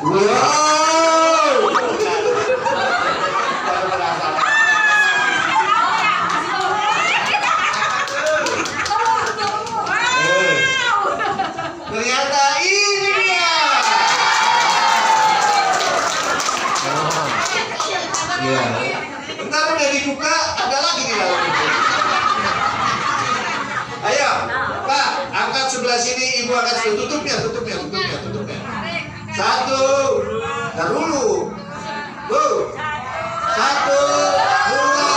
Wow. Ternyata ini dia. Ya. Bentar udah dibuka, ada lagi di dalam itu. Ayo, Pak, angkat sebelah sini, Ibu angkat sebelah tutupnya. Satu, tar dulu. Satu, dua,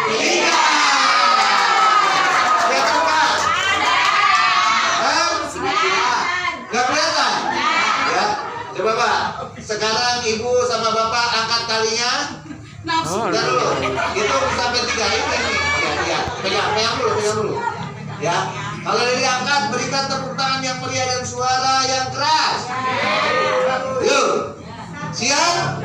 tiga. Lihat buka. Nggak kelihatan? Ya, coba Pak. Sekarang Ibu sama Bapak angkat talinya. Bentar dulu. Itu sampai 3 ini. Ya. Pegang dulu. Ya. Kalau diangkat, berikan tepuk tangan yang meriah dan suara yang keras. Yuk. Siap?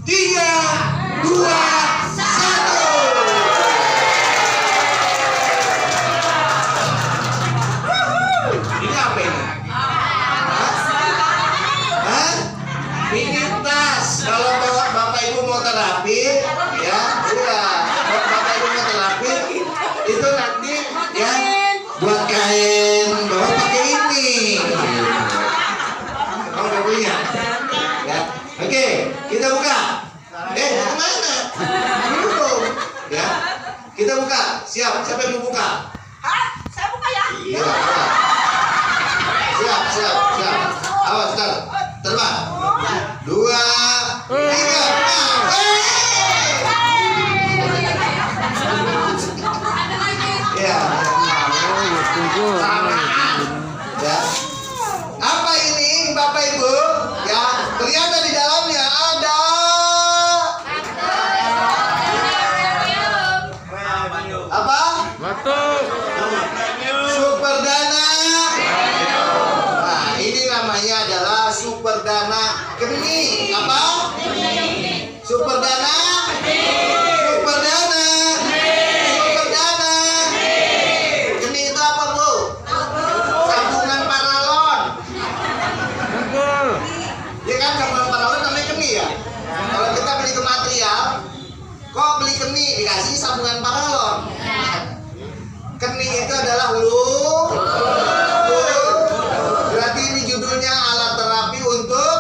3, 2, 1. Ini apa ini? Hah? Ini tas. Kalau Bapak Ibu mau terapi, ya, udah. Bapak Ibu mau terapi, itu nanti ya buat kain, Bapak pakai ini. Kamu udah punya? Ya. Oke, kita buka. Kemana? Belum. Ya. Kita buka. Siap. Siapa yang mau buka? Saya buka ya. Iya. Siap. Awas, terbang. 2, 3. Ya. Ya. Apa ini Bapak Ibu? Ya, ternyata di dalamnya ada apa? Super Dana. Nah, ini namanya adalah Super Dana Keni. Apa? Super Dana. Keni itu apa, Bu? Sambungan paralon. Ya kan, sambungan paralon namanya keni ya. Kalau kita beli ke material, kok beli keni dikasih sambungan paralon. Keni itu adalah berarti ini judulnya alat terapi untuk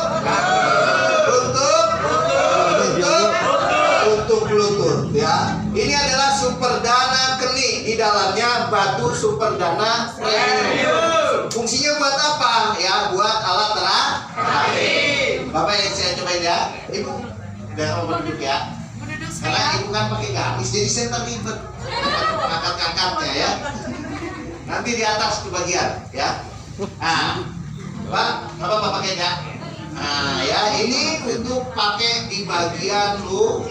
lutut ya. Ini adalah Super Dana Keni, di dalamnya batu Super Dana Premium. Fungsinya buat apa? Ya, buat alat terapi. Bapak yang saya cobain ya. Ibu udah mau berduduk ya. Karena Ibu kan pakai gamis, jadi saya terlibat angkat-angkatnya ya. Nanti di atas ke bagian ya. Nah, Pak, apa pakai ya? Nah, ya ini untuk pakai di bagian lutut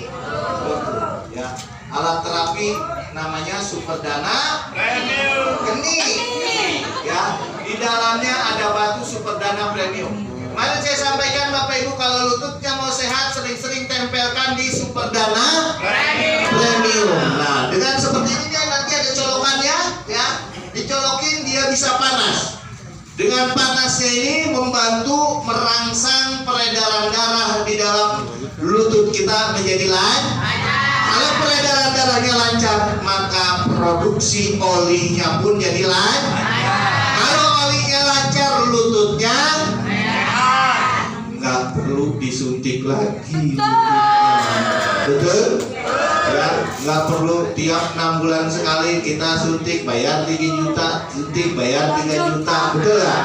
ya. Alat terapi namanya Super Dana Keni ya. Di dalamnya ada batu Super Dana Premium. Kemarin saya sampaikan Bapak Ibu, kalau lututnya mau sehat, sering-sering tempelkan di Super Dana Premium. Nah, dengan seperti ini nanti ada colokannya ya. Dicolokin dia bisa panas. Dengan panasnya ini membantu merangsang peredaran darah di dalam lutut kita menjadi lancar. Kalau peredaran darahnya lancar, maka produksi olinya pun jadi lancar. Kalau olinya lancar, lututnya nggak perlu disuntik lagi. Betul? Ya, nggak perlu tiap 6 bulan sekali kita suntik, bayar 3 juta, suntik bayar 3 juta, betul ya?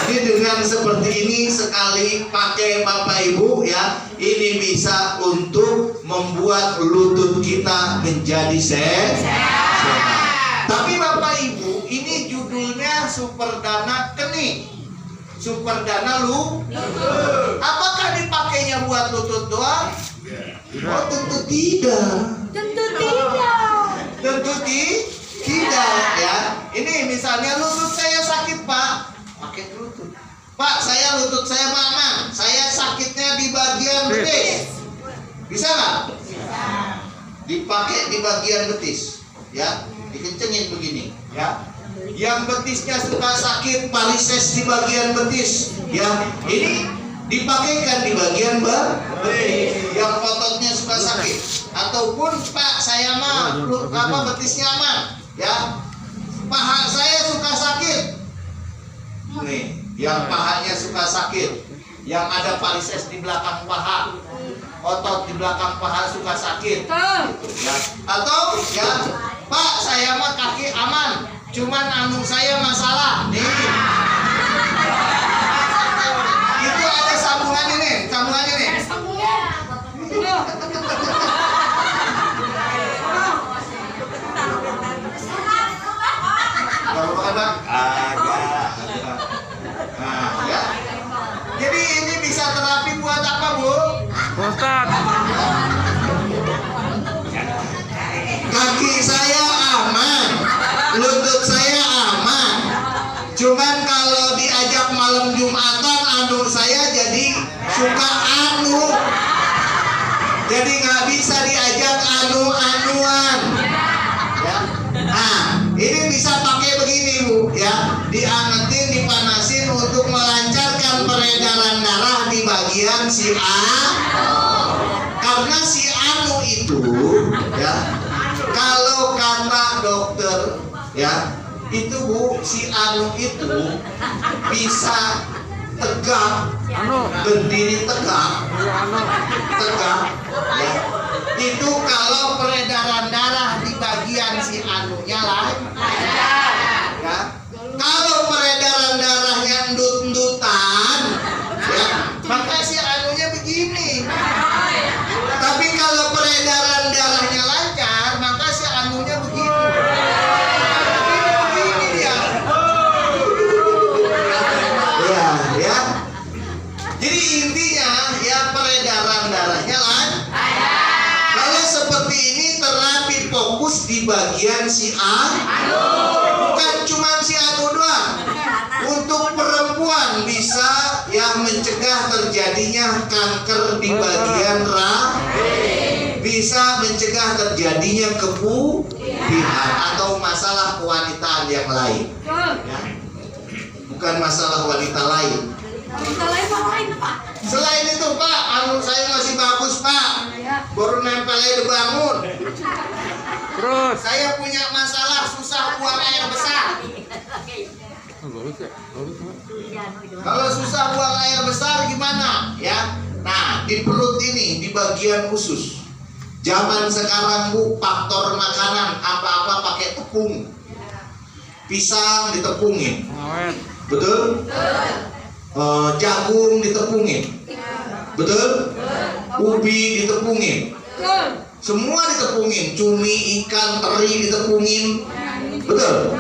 Jadi dengan seperti ini sekali pakai Bapak Ibu ya, ini bisa untuk membuat lutut kita menjadi sehat. Tapi Bapak Ibu, ini judulnya Super Dana Keni. Super Dana lutut. Apakah dipakainya buat lutut doang? Oh, tentu tidak. Tentu tidak ya. Ini misalnya lutut saya sakit, Pak. Pakai lutut. Pak, lutut saya mamang. Saya sakitnya di bagian betis. Bisa nggak? Bisa. Dipakai di bagian betis, ya. Dikencengin begini, ya. Yang betisnya suka sakit, varises di bagian betis, ya. Ini dipakaikan di bagian betis yang ototnya suka sakit, ataupun Pak saya mah betisnya aman, ya paha saya suka sakit, nih yang pahanya suka sakit, yang ada varises di belakang paha, otot di belakang paha suka sakit, gitu, ya. Atau ya Pak saya mah kaki aman, cuman anu saya masalah, nih. Itu ada sambungannya nih. Kalau anak agak. Nah, ya. Jadi ini bisa terapi buat apa, Bu? Ustaz. Kaki saya aman, lutut saya aman. Cuman kalau diajak malam Jumatan, anu saya jadi suka anu. Jadi nggak bisa diajak anu-anuan. Ya. Nah, ini bisa pakai begini, Bu, ya. Diangetin, dipanasin untuk melancarkan peredaran darah di bagian si karena si anu itu, ya. Kalau kata dokter, ya, itu Bu, si anu itu bisa tegak, berdiri tegak, ya. Itu kalau peredaran darah di bagian si anunya lancar, ya. Kalau peredaran darahnya endut-endutan, ya, maka si anunya begini. Tapi kalau peredaran darahnya lancar, maka si anunya begitu. Begini dia. Ya. Jadi intinya ya peredaran darahnya lancar. Kalau seperti ini terapi fokus di bagian si bukan cuma si anu doang. Untuk perempuan bisa yang mencegah terjadinya kanker di bagian bisa mencegah terjadinya kebutuhan atau masalah kewanitaan yang lain, ya. Bukan masalah wanita lain. Selain itu Pak, anu saya masih bagus Pak, baru nempel aja bangun. Terus. Saya punya masalah susah buang air besar. Kalau susah buang air besar gimana? Ya, nah di perut ini, di bagian usus. Zaman sekarang Bu, faktor makanan apa-apa pakai tepung. Pisang ditepungin, betul? Jagung ditepungin, betul? Ubi ditepungin, semua ditepungin. Cumi, ikan, teri ditepungin, betul?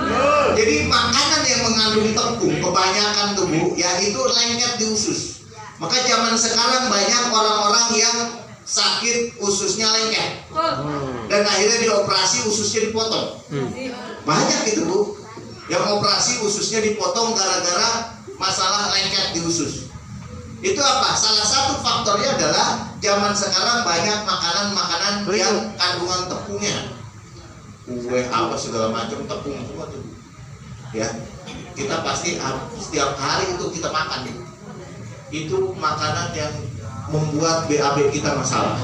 Jadi makanan yang mengandung tepung kebanyakan tuh Bu, ya itu lengket di usus. Maka zaman sekarang banyak orang-orang yang sakit ususnya lengket, dan akhirnya dioperasi ususnya dipotong. Banyak itu Bu, yang operasi ususnya dipotong gara-gara masalah lengket di usus. Itu apa? Salah satu faktornya adalah zaman sekarang banyak makanan-makanan yang kandungan tepungnya, kue apa segala macam tepung semua tuh. Ya, kita pasti setiap hari itu kita makan. Itu makanan yang membuat BAB kita masalah,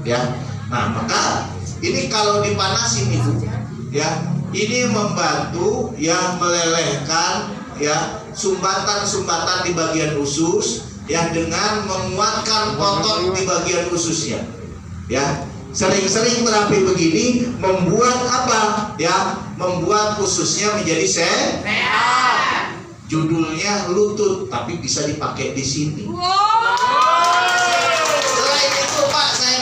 ya. Nah maka ini kalau dipanasin Ibu, ya, ini membantu yang melelehkan, ya, sumbatan-sumbatan di bagian usus, ya, dengan menguatkan otot di bagian ususnya, ya. Sering-sering terapi begini membuat apa, ya, membuat ususnya menjadi sehat. Judulnya lutut, tapi bisa dipakai di sini. Selain itu Pak, saya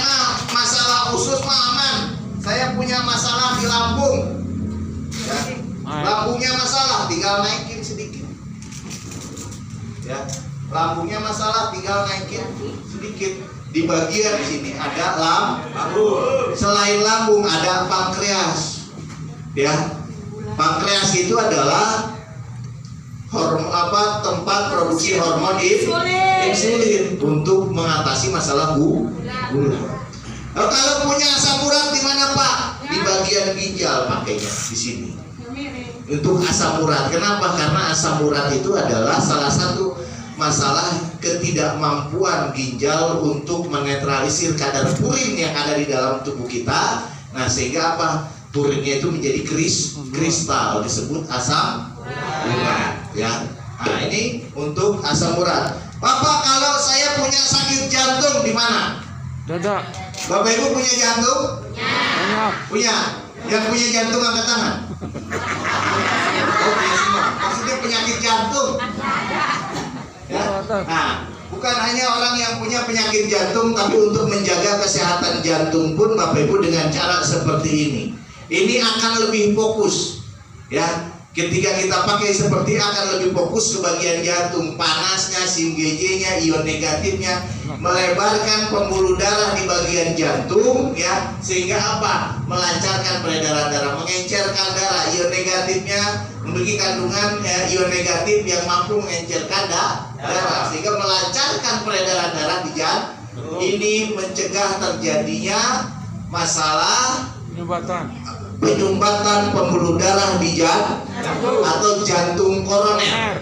masalah usus mah aman. Saya punya masalah di lambung, ya. Lambungnya masalah, tinggal naikin sedikit, ya. Lambungnya masalah, tinggal naikin sedikit. Di bagian sini ada lambung. Selain lambung ada pankreas, ya. Pankreas itu adalah tempat produksi hormon insulin untuk mengatasi masalah gula. Kalau punya asam urat di mana Pak? Di bagian ginjal pakainya di sini. Untuk asam urat. Kenapa? Karena asam urat itu adalah salah satu masalah ketidakmampuan ginjal untuk menetralisir kadar purin yang ada di dalam tubuh kita. Nah, sehingga apa? Purinnya itu menjadi kristal, disebut asam urat, ya. Nah, ini untuk asam urat. Bapak, kalau saya punya sakit jantung di mana? Dada. Bapak Ibu punya jantung? Banyak. Punya. Yang punya jantung angkat tangan. Oh, punya semua. Maksudnya penyakit jantung. Ya. Nah, bukan hanya orang yang punya penyakit jantung, tapi untuk menjaga kesehatan jantung pun Bapak Ibu dengan cara seperti ini. Ini akan lebih fokus, ya. Ketika kita pakai seperti akan lebih fokus ke bagian jantung, panasnya, SIM-GJ-nya, ion negatifnya, melebarkan pembuluh darah di bagian jantung, ya, sehingga apa? Melancarkan peredaran darah, mengencerkan darah. Ion negatifnya memiliki kandungan ion negatif yang mampu mengencerkan darah, sehingga melancarkan peredaran darah di jantung. Ini mencegah terjadinya masalah penyumbatan pembuluh darah di jantung atau jantung koroner,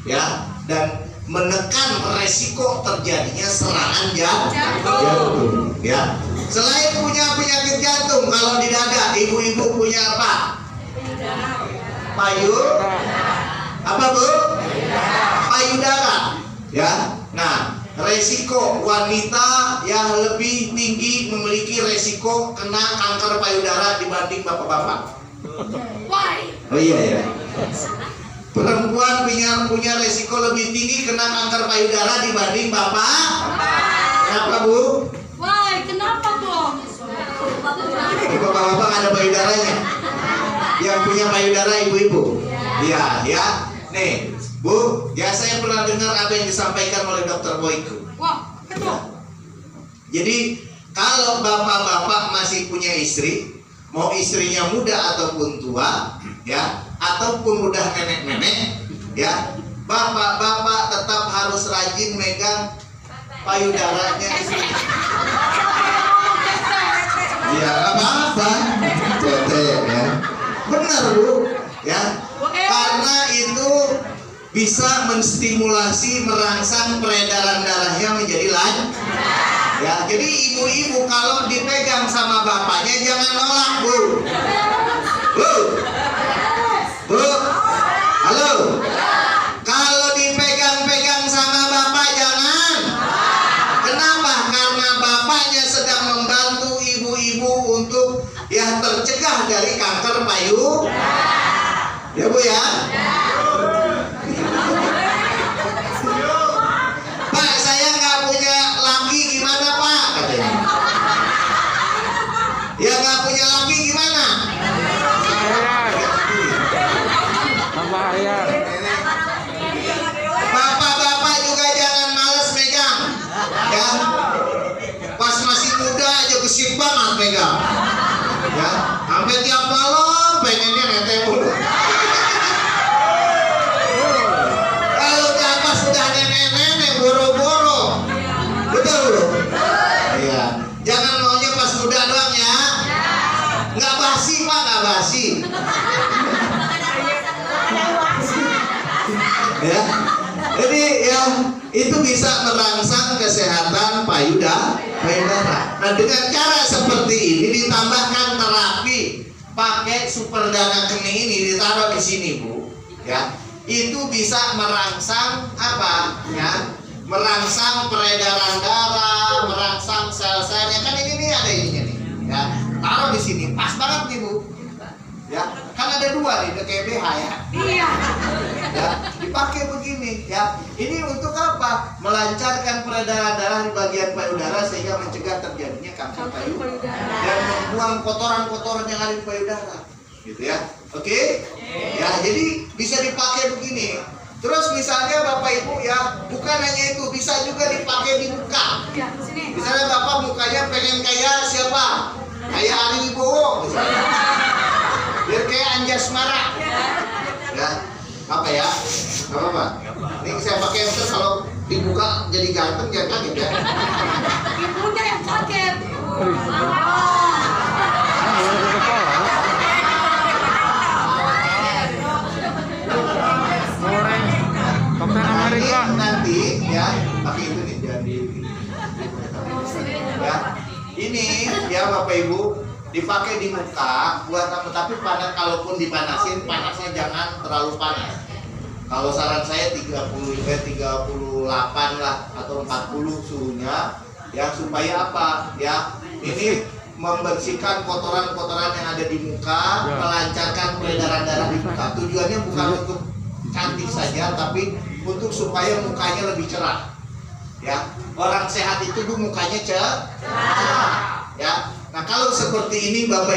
ya, dan menekan resiko terjadinya serangan jantung, ya. Selain punya penyakit jantung, kalau di dada, ibu-ibu punya apa? Apa Bu? Payudara, ya. Nah, resiko wanita yang lebih tinggi memiliki resiko kena kanker payudara dibanding bapak-bapak. Oh iya ya. Perempuan punya resiko lebih tinggi kena kanker payudara dibanding bapak. Kenapa Bu? Wah, kenapa dong? Bapak-bapak ada payudaranya. Yang punya payudara ibu-ibu. Iya, ya. Nih, Bu, ya saya pernah dengar apa yang disampaikan oleh Dr. Boyko. Wah, betul. Jadi kalau bapak-bapak masih punya istri, mau istrinya muda ataupun tua, ya, ataupun udah nenek-nenek, ya, bapak-bapak tetap harus rajin megang payudaranya istri. Ya, apa-apa, tete, ya, benar Bu, ya, karena itu bisa menstimulasi, merangsang peredaran darahnya menjadi lancar. Ya, jadi ibu-ibu kalau dipegang sama bapaknya jangan nolak Bu. Bu, halo. Kalau dipegang-pegang sama bapak jangan. Kenapa? Karena bapaknya sedang membantu ibu-ibu untuk ya tercegah dari kanker payudara. Ya Bu ya. Pak, saya nggak punya laki, gimana Pak? Katanya. Ya nggak punya laki gimana? Bahaya. Bapak-bapak juga jangan males megang, ya. Pas masih muda aja gesit banget megang, ya. Sampai tiap malam pengennya nete mulu. Kalau udah pas udah nenek-nenek boro-boro, betul Bu? Iya. Jangan maunya pas muda doang ya. Nggak basi Pak, nggak basi. Ya, jadi yang itu bisa merangsang kesehatan payudara. Nah, dengan cara seperti ini ditambahkan terapi pakai super dana kening ini ditaruh di sini Bu, ya, itu bisa merangsang apa? Ya, merangsang peredaran darah, merangsang sel-selnya. Kan ini nih ada ininya nih, ya, taruh di sini pas banget nih Bu. Ya, kan ada dua nih, kayak BH ya. Iya. Ya, dipakai begini, ya. Ini untuk apa? Melancarkan peredaran darah di bagian payudara sehingga mencegah terjadinya kanker payudara dan membuang kotoran-kotoran yang ada di payudara, gitu ya. Oke? Ya, jadi bisa dipakai begini. Terus misalnya Bapak Ibu ya, bukan hanya itu, bisa juga dipakai di muka. Ya, sini. Misalnya Bapak mukanya pengen kayak siapa? Kayak Ari Wibowo misalnya. Biar kayak Anjasmara. Ya, apa ya? Apa Pak? Ini saya pakai terus kalau dibuka jadi ganteng jangan kaget ya. Ibunya yang kaget. Goreng. Kapten Amerika. Nanti jangan di ya. Ini ya Bapak Ibu dipakai di muka buat apa? Tapi panas, kalaupun dipanasin, panasnya jangan terlalu panas. Kalau saran saya 38 lah atau 40 suhunya ya, supaya apa? Ya, ini membersihkan kotoran-kotoran yang ada di muka, melancarkan peredaran darah di muka. Tujuannya bukan untuk cantik saja, tapi untuk supaya mukanya lebih cerah. Ya, orang sehat itu tuh mukanya cerah. Ya. Nah, kalau seperti ini Bapak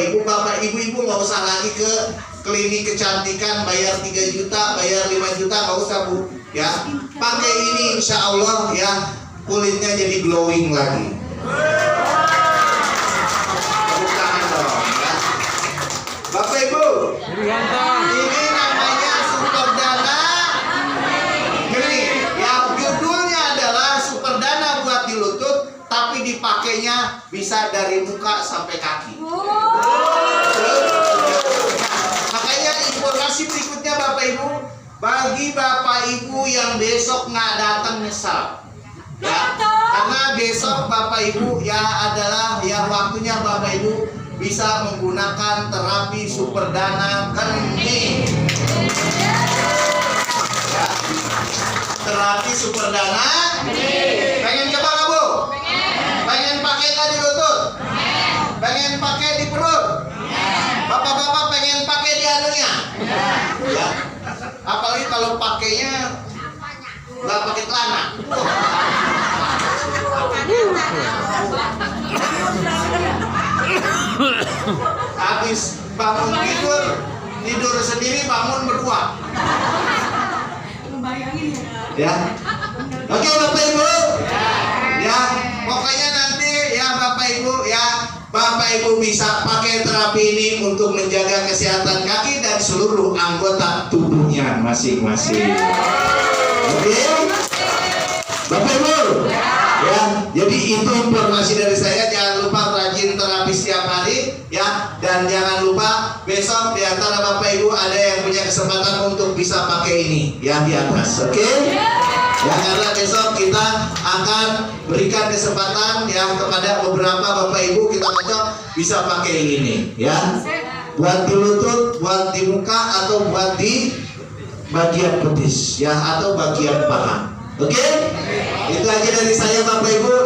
Ibu nggak usah lagi ke klinik kecantikan bayar 3 juta, bayar 5 juta, nggak usah Bu. Ya, pakai ini insya Allah ya kulitnya jadi glowing lagi. Tepuk tangan dong, ya. Bapak Ibu, Jadi ganteng. ini namanya Super Dana Geni. Ya, judulnya adalah Super Dana buat di lutut, tapi dipakainya bisa dari muka sampai kaki. Makanya informasi berikutnya Bapak Ibu, bagi Bapak Ibu yang besok nggak datang nyesal. Ya, karena besok Bapak Ibu ya adalah ya waktunya Bapak Ibu bisa menggunakan terapi Super Dana Geni. Ya, terapi Super Dana Geni. Pengen coba nggak Bu? Pengen pakai nggak di lutut? Pengen pakai di perut? Bapak-bapak pengen pakai di anunya? Ya. Apalagi kalau pakainya nggak pakai celana. Habis bangun tidur sendiri, bangun berdua. Ya. Oke Bapak Ibu. Ya, pokoknya nanti ya Bapak Ibu bisa pakai terapi ini untuk menjaga kesehatan kaki dan seluruh anggota tubuhnya masing-masing. Oke, Bapak Ibu. Ya, jadi itu informasi dari saya. Jangan lupa rajin terapi setiap hari ya, dan jangan lupa besok di antara Bapak Ibu ada yang punya kesempatan untuk bisa pakai ini yang di atas. Oke? Ya, karena besok kita akan berikan kesempatan ya kepada beberapa Bapak Ibu, kita cocok bisa pakai ini ya. Buat di lutut, buat di muka, atau buat di bagian betis ya, atau bagian paha. Oke? Itu aja dari saya Bapak Ibu.